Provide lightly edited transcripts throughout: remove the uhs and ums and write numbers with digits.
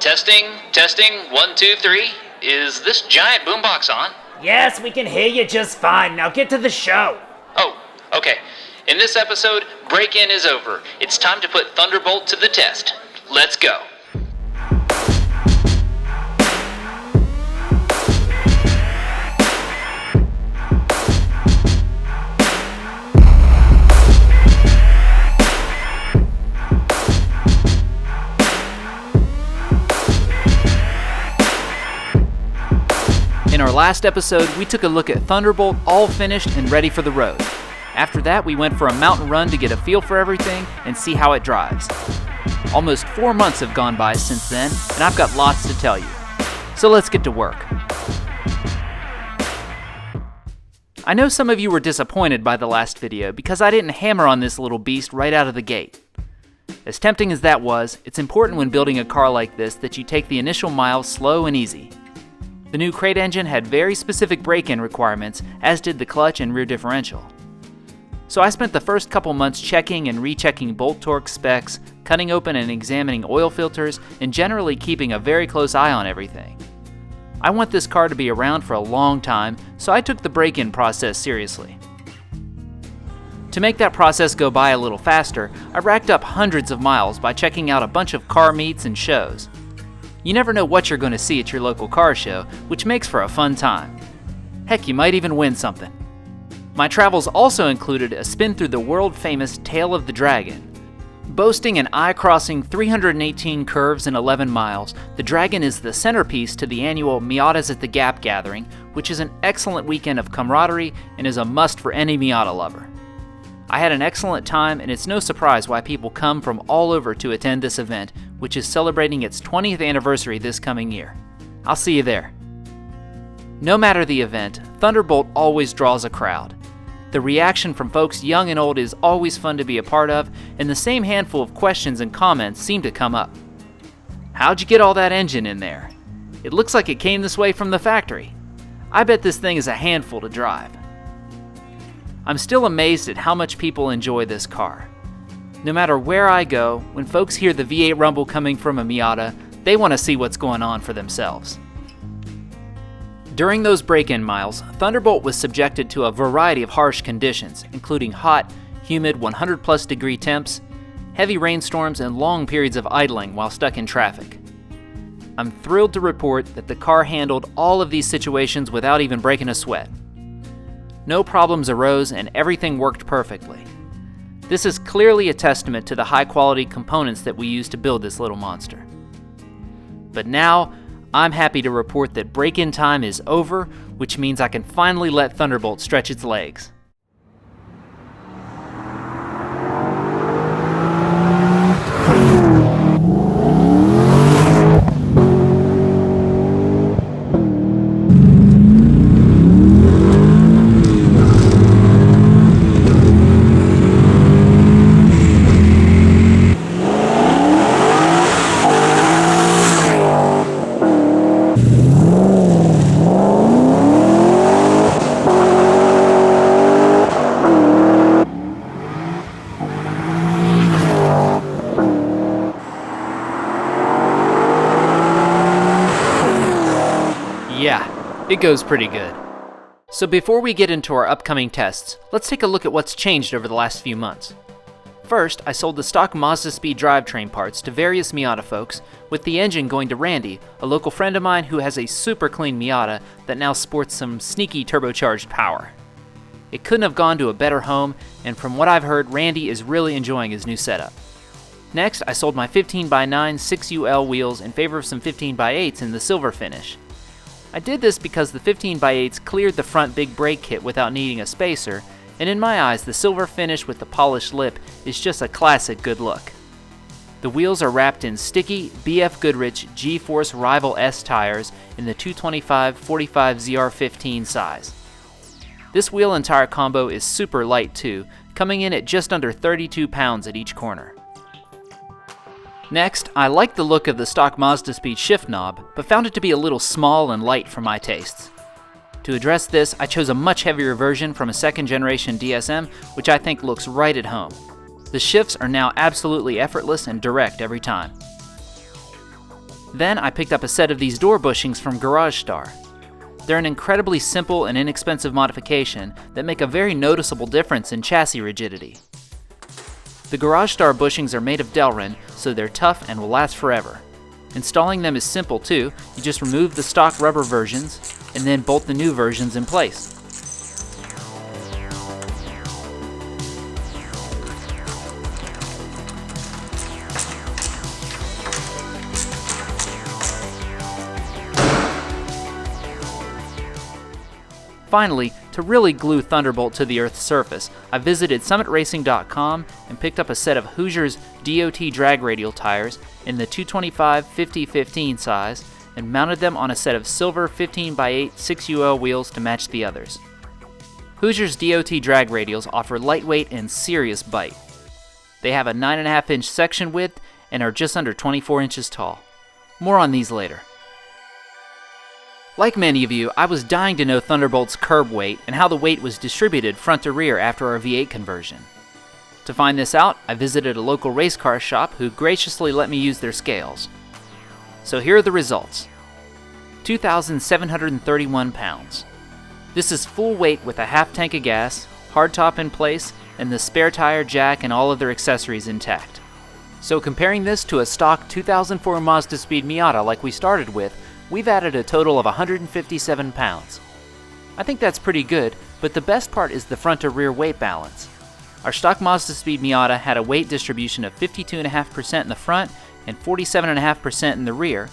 Testing, testing, 1, 2, 3. Is this giant boombox on? Yes, we can hear you just fine. Now get to the show. Oh, okay. In this episode, break-in is over. It's time to put Thunderbolt to the test. Let's go. In our last episode, we took a look at Thunderbolt all finished and ready for the road. After that, we went for a mountain run to get a feel for everything and see how it drives. Almost 4 months have gone by since then, and I've got lots to tell you. So let's get to work. I know some of you were disappointed by the last video because I didn't hammer on this little beast right out of the gate. As tempting as that was, it's important when building a car like this that you take the initial miles slow and easy. The new crate engine had very specific break-in requirements, as did the clutch and rear differential. So I spent the first couple months checking and rechecking bolt torque specs, cutting open and examining oil filters, and generally keeping a very close eye on everything. I want this car to be around for a long time, so I took the break-in process seriously. To make that process go by a little faster, I racked up hundreds of miles by checking out a bunch of car meets and shows. You never know what you're going to see at your local car show, which makes for a fun time. Heck, you might even win something. My travels also included a spin through the world-famous Tail of the Dragon. Boasting an eye-crossing 318 curves in 11 miles, the Dragon is the centerpiece to the annual Miatas at the Gap gathering, which is an excellent weekend of camaraderie and is a must for any Miata lover. I had an excellent time, and it's no surprise why people come from all over to attend this event, which is celebrating its 20th anniversary this coming year. I'll see you there. No matter the event, Thunderbolt always draws a crowd. The reaction from folks young and old is always fun to be a part of, and the same handful of questions and comments seem to come up. How'd you get all that engine in there? It looks like it came this way from the factory. I bet this thing is a handful to drive. I'm still amazed at how much people enjoy this car. No matter where I go, when folks hear the V8 rumble coming from a Miata, they want to see what's going on for themselves. During those break-in miles, Thunderbolt was subjected to a variety of harsh conditions, including hot, humid 100+ degree temps, heavy rainstorms, and long periods of idling while stuck in traffic. I'm thrilled to report that the car handled all of these situations without even breaking a sweat. No problems arose and everything worked perfectly. This is clearly a testament to the high-quality components that we use to build this little monster. But now, I'm happy to report that break-in time is over, which means I can finally let Thunderbolt stretch its legs. Yeah, it goes pretty good. So before we get into our upcoming tests, let's take a look at what's changed over the last few months. First, I sold the stock Mazda Speed drivetrain parts to various Miata folks, with the engine going to Randy, a local friend of mine who has a super clean Miata that now sports some sneaky turbocharged power. It couldn't have gone to a better home, and from what I've heard, Randy is really enjoying his new setup. Next, I sold my 15x9 6UL wheels in favor of some 15x8s in the silver finish. I did this because the 15x8s cleared the front big brake kit without needing a spacer, and in my eyes the silver finish with the polished lip is just a classic good look. The wheels are wrapped in sticky BF Goodrich G-Force Rival S tires in the 225/45 ZR15 size. This wheel and tire combo is super light too, coming in at just under 32 pounds at each corner. Next, I like the look of the stock Mazda Speed shift knob, but found it to be a little small and light for my tastes. To address this, I chose a much heavier version from a second generation DSM, which I think looks right at home. The shifts are now absolutely effortless and direct every time. Then I picked up a set of these door bushings from GarageStar. They're an incredibly simple and inexpensive modification that make a very noticeable difference in chassis rigidity. The GarageStar bushings are made of Delrin, so they're tough and will last forever. Installing them is simple too. You just remove the stock rubber versions and then bolt the new versions in place. Finally, to really glue Thunderbolt to the Earth's surface, I visited summitracing.com and picked up a set of Hoosier's DOT drag radial tires in the 225/50/15 size and mounted them on a set of silver 15x8 6UL wheels to match the others. Hoosier's DOT drag radials offer lightweight and serious bite. They have a 9.5-inch section width and are just under 24 inches tall. More on these later. Like many of you, I was dying to know Thunderbolt's curb weight and how the weight was distributed front to rear after our V8 conversion. To find this out, I visited a local race car shop who graciously let me use their scales. So here are the results. 2,731 pounds. This is full weight with a half tank of gas, hardtop in place, and the spare tire, jack, and all other accessories intact. So comparing this to a stock 2004 Mazda Speed Miata like we started with, we've added a total of 157 pounds. I think that's pretty good, but the best part is the front to rear weight balance. Our stock Mazda Speed Miata had a weight distribution of 52.5% in the front and 47.5% in the rear,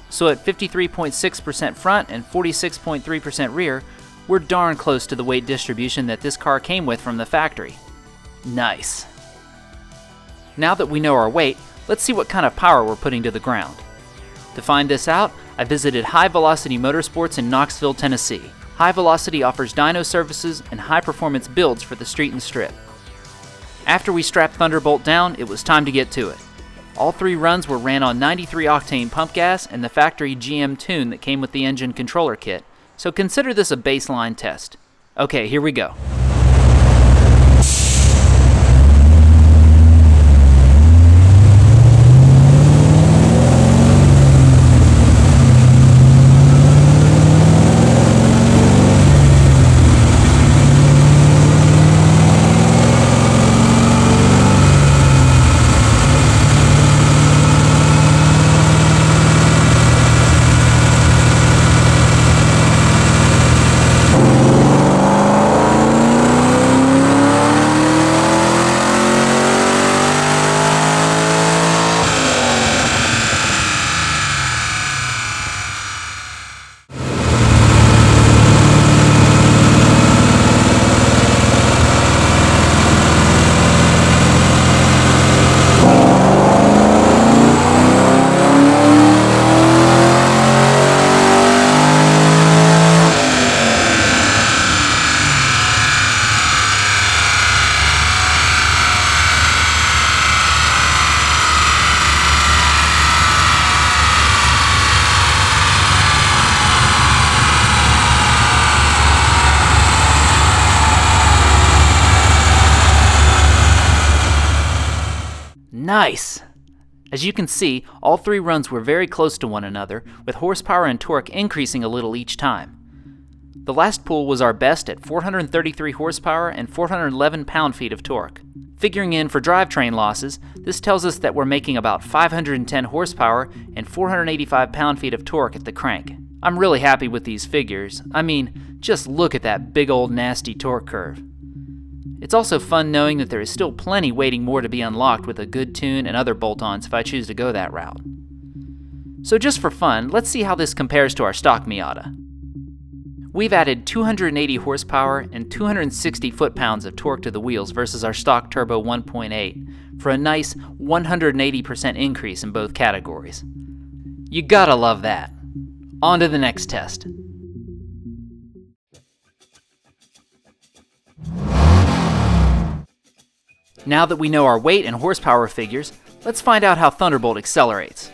so at 53.6% front and 46.3% rear, we're darn close to the weight distribution that this car came with from the factory. Nice. Now that we know our weight, let's see what kind of power we're putting to the ground. To find this out, I visited High Velocity Motorsports in Knoxville, Tennessee. High Velocity offers dyno services and high-performance builds for the street and strip. After we strapped Thunderbolt down, it was time to get to it. All 3 runs were ran on 93 octane pump gas and the factory GM tune that came with the engine controller kit, so consider this a baseline test. Okay, here we go. Nice! As you can see, all 3 runs were very close to one another, with horsepower and torque increasing a little each time. The last pull was our best at 433 horsepower and 411 pound-feet of torque. Figuring in for drivetrain losses, this tells us that we're making about 510 horsepower and 485 pound-feet of torque at the crank. I'm really happy with these figures. I mean, just look at that big old nasty torque curve. It's also fun knowing that there is still plenty waiting more to be unlocked with a good tune and other bolt-ons if I choose to go that route. So just for fun, let's see how this compares to our stock Miata. We've added 280 horsepower and 260 foot-pounds of torque to the wheels versus our stock turbo 1.8 for a nice 180% increase in both categories. You gotta love that. On to the next test. Now that we know our weight and horsepower figures, let's find out how Thunderbolt accelerates.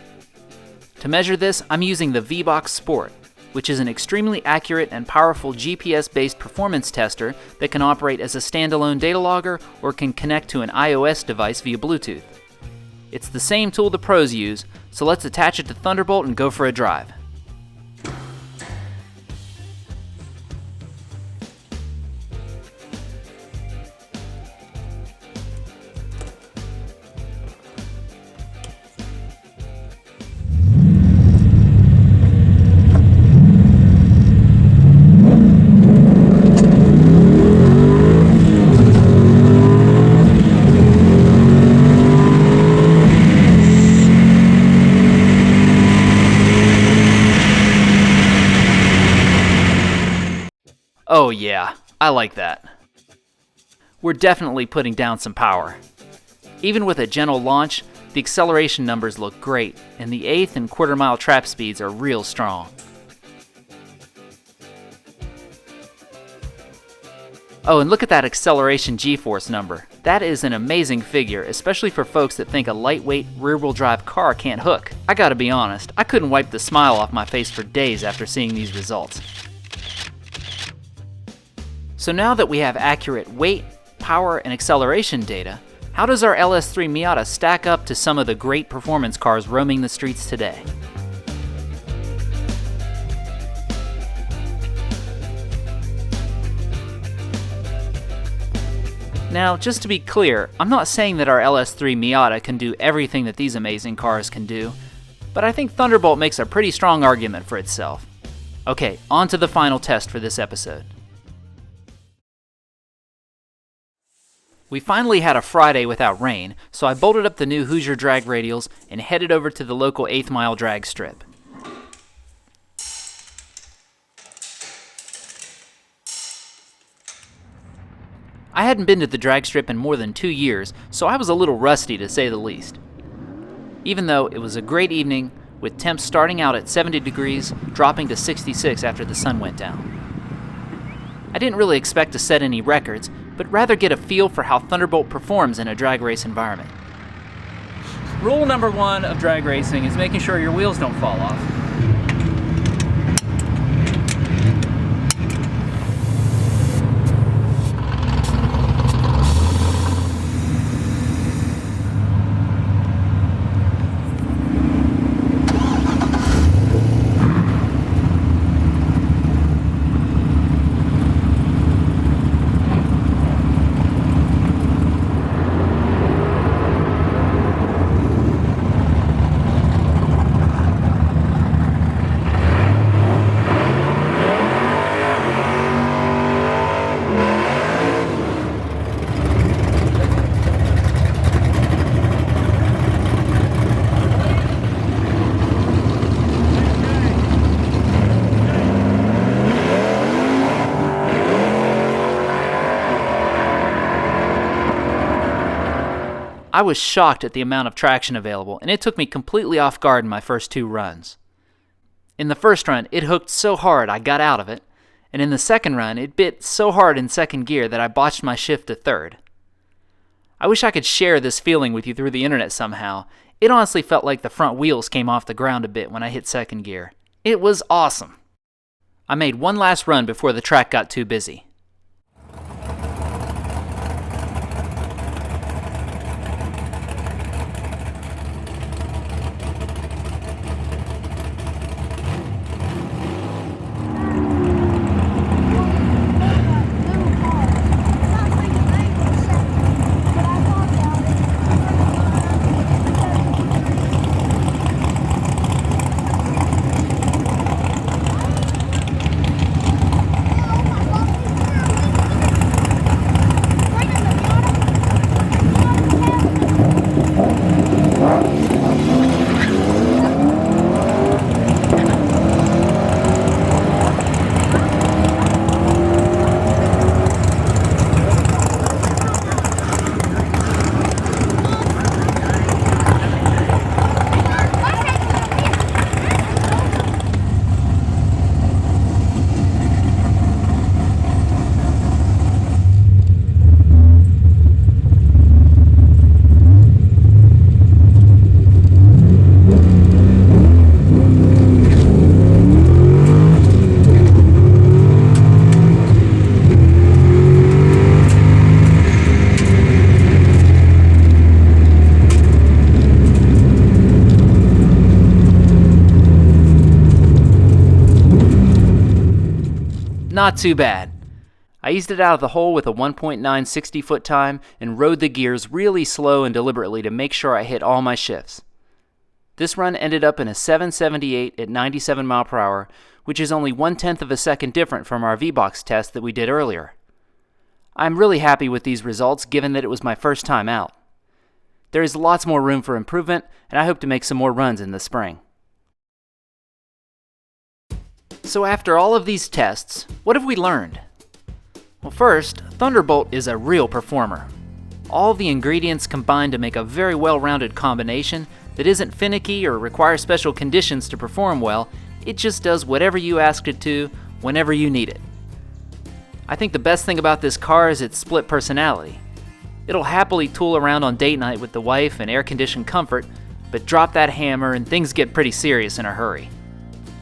To measure this, I'm using the V-Box Sport, which is an extremely accurate and powerful GPS-based performance tester that can operate as a standalone data logger or can connect to an iOS device via Bluetooth. It's the same tool the pros use, so let's attach it to Thunderbolt and go for a drive. Oh yeah, I like that. We're definitely putting down some power. Even with a gentle launch, the acceleration numbers look great, and the eighth and quarter-mile trap speeds are real strong. Oh, and look at that acceleration G-force number. That is an amazing figure, especially for folks that think a lightweight rear-wheel drive car can't hook. I gotta be honest, I couldn't wipe the smile off my face for days after seeing these results. So now that we have accurate weight, power, and acceleration data, how does our LS3 Miata stack up to some of the great performance cars roaming the streets today? Now, just to be clear, I'm not saying that our LS3 Miata can do everything that these amazing cars can do, but I think Thunderbolt makes a pretty strong argument for itself. Okay, on to the final test for this episode. We finally had a Friday without rain, so I bolted up the new Hoosier drag radials and headed over to the local 8th Mile drag strip. I hadn't been to the drag strip in more than 2 years, so I was a little rusty to say the least. Even though it was a great evening, with temps starting out at 70 degrees, dropping to 66 after the sun went down. I didn't really expect to set any records, but rather get a feel for how Thunderbolt performs in a drag race environment. Rule number 1 of drag racing is making sure your wheels don't fall off. I was shocked at the amount of traction available, and it took me completely off guard in my first 2 runs. In the first run, it hooked so hard I got out of it, and in the second run, it bit so hard in second gear that I botched my shift to third. I wish I could share this feeling with you through the internet somehow. It honestly felt like the front wheels came off the ground a bit when I hit second gear. It was awesome. I made one last run before the track got too busy. not too bad. I eased it out of the hole with a 1.9 60-foot time and rode the gears really slow and deliberately to make sure I hit all my shifts. This run ended up in a 778 at 97 mile per hour, which is only 1/10 of a second different from our V-Box test that we did earlier. I'm really happy with these results given that it was my first time out. There is lots more room for improvement, and I hope to make some more runs in the spring. So after all of these tests, what have we learned? Well, first, Thunderbolt is a real performer. All the ingredients combine to make a very well-rounded combination that isn't finicky or requires special conditions to perform well. It just does whatever you asked it to, whenever you need it. I think the best thing about this car is its split personality. It'll happily tool around on date night with the wife in air-conditioned comfort, but drop that hammer and things get pretty serious in a hurry.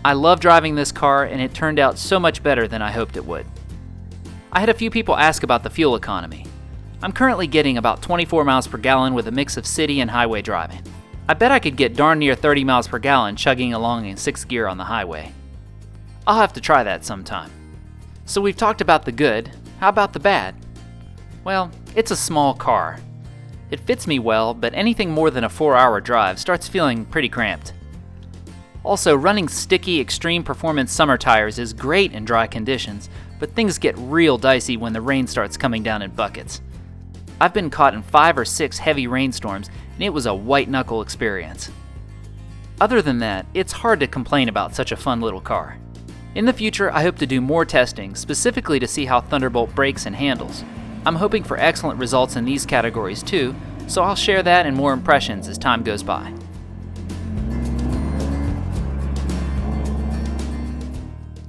I love driving this car, and it turned out so much better than I hoped it would. I had a few people ask about the fuel economy. I'm currently getting about 24 miles per gallon with a mix of city and highway driving. I bet I could get darn near 30 miles per gallon chugging along in 6th gear on the highway. I'll have to try that sometime. So we've talked about the good, how about the bad? Well, it's a small car. It fits me well, but anything more than a 4-hour drive starts feeling pretty cramped. Also, running sticky, extreme performance summer tires is great in dry conditions, but things get real dicey when the rain starts coming down in buckets. I've been caught in 5 or 6 heavy rainstorms, and it was a white-knuckle experience. Other than that, it's hard to complain about such a fun little car. In the future, I hope to do more testing, specifically to see how Thunderbolt brakes and handles. I'm hoping for excellent results in these categories too, so I'll share that and more impressions as time goes by.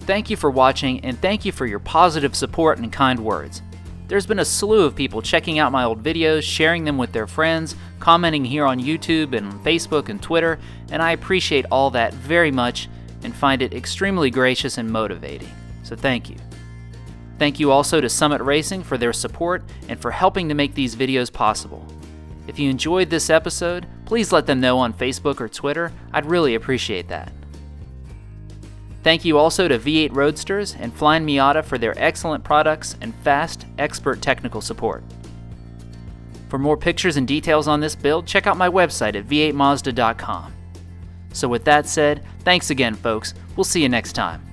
Thank you for watching, and thank you for your positive support and kind words. There's been a slew of people checking out my old videos, sharing them with their friends, commenting here on YouTube and Facebook and Twitter, and I appreciate all that very much and find it extremely gracious and motivating. So thank you. Thank you also to Summit Racing for their support and for helping to make these videos possible. If you enjoyed this episode, please let them know on Facebook or Twitter. I'd really appreciate that. Thank you also to V8 Roadsters and Flying Miata for their excellent products and fast, expert technical support. For more pictures and details on this build, check out my website at v8mazda.com. So with that said, thanks again folks, we'll see you next time.